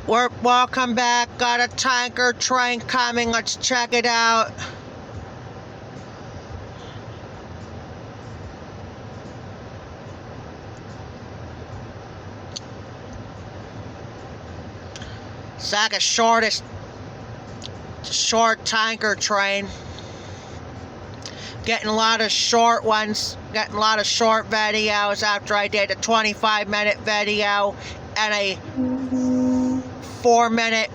Welcome back. Got a tanker train coming. Let's check it out. It's like a short tanker train. Getting a lot of short ones. Getting a lot of short videos after I did a 25-minute video and a 4-minute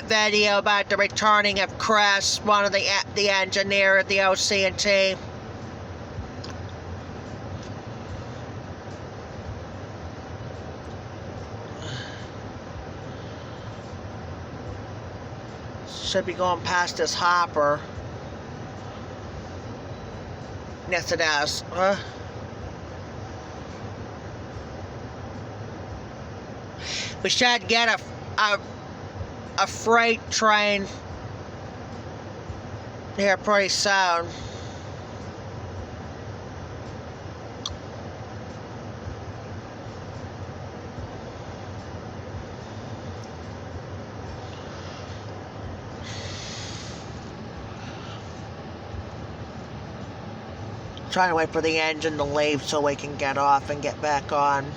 video about the returning of Chris, one of the engineer at the OC&T. Should be going past this hopper. Yes, it is. We should get a freight train here pretty soon. Trying to wait for the engine to leave so we can get off and get back on.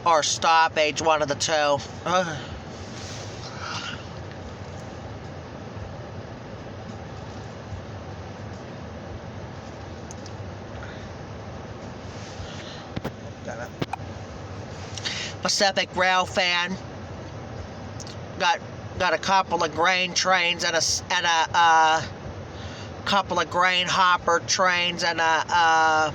Or stoppage, one of the two. Pacific Rail fan. Got a couple of grain trains and a couple of grain hopper trains and an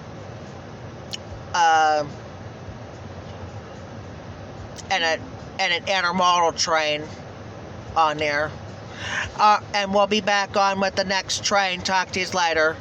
intermodal train on there. And we'll be back on with the next train. Talk to you later.